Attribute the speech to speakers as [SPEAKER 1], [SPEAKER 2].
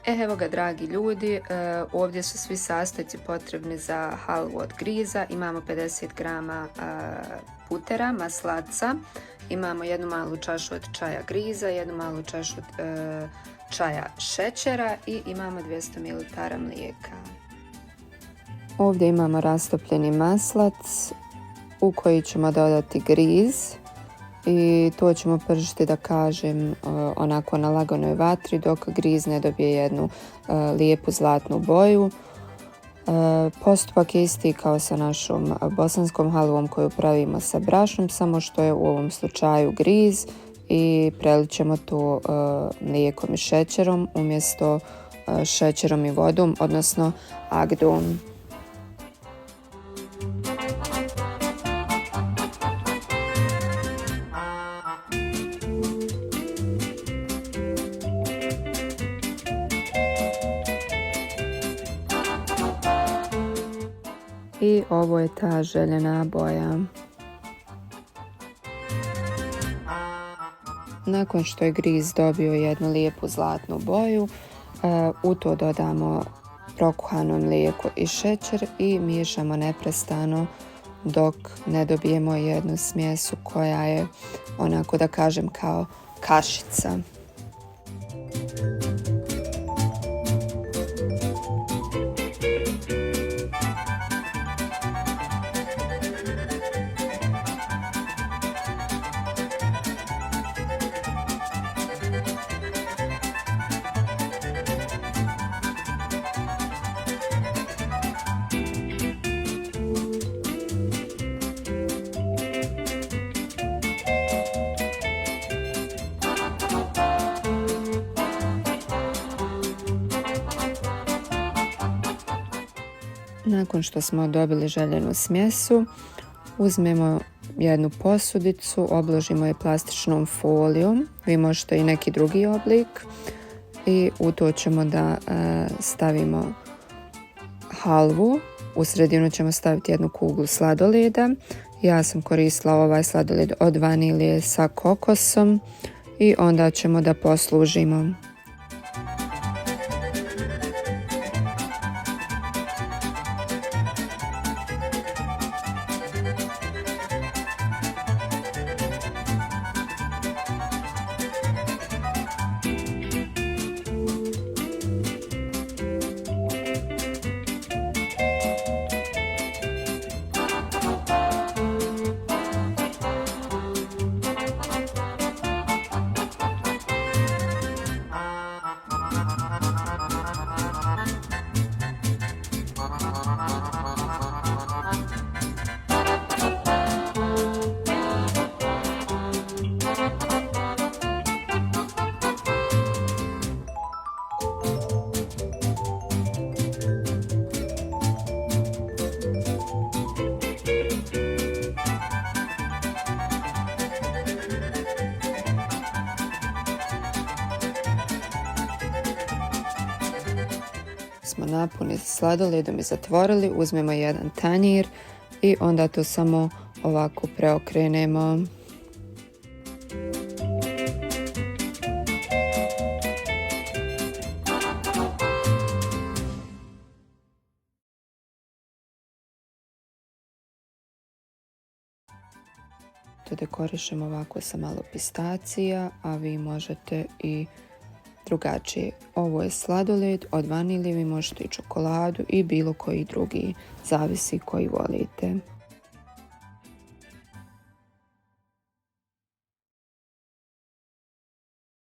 [SPEAKER 1] Evo ga, dragi ljudi, ovdje su svi sastojci potrebni za halvu od griza. Imamo 50 grama putera, maslaca, imamo jednu malu čašu od čaja griza, jednu malu čašu čaja šećera i imamo 200 ml mlijeka. Ovdje imamo rastopljeni maslac u koji ćemo dodati griz. I to ćemo pržiti, da kažem, onako na laganoj vatri dok griz ne dobije jednu lijepu zlatnu boju. Postupak je isti kao sa našom bosanskom halvom koju pravimo sa brašnom, samo što je u ovom slučaju griz i prelit ćemo to mlijekom i šećerom umjesto šećerom i vodom, odnosno agdom. I ovo je ta željena boja. Nakon što je griz dobio jednu lijepu zlatnu boju, u to dodamo prokuhano mlijeko i šećer i miješamo neprestano dok ne dobijemo jednu smjesu koja je, onako da kažem, kao kašica. Nakon što smo dobili željenu smjesu, uzmemo jednu posudicu, obložimo je plastičnom folijom, vi možete i neki drugi oblik, i u to ćemo da stavimo halvu. U sredinu ćemo staviti jednu kuglu sladoleda. Ja sam koristila ovaj sladoled od vanilije sa kokosom i onda ćemo da poslužimo. Smo napunili sladoledom i zatvorili, uzmemo jedan tanjir i onda to samo ovako preokrenemo. To dekorišemo ovako sa malo pistacija, a vi možete i drugačije. Ovo je sladoled od vanilije, vi možete i čokoladu i bilo koji drugi, zavisi koji volite.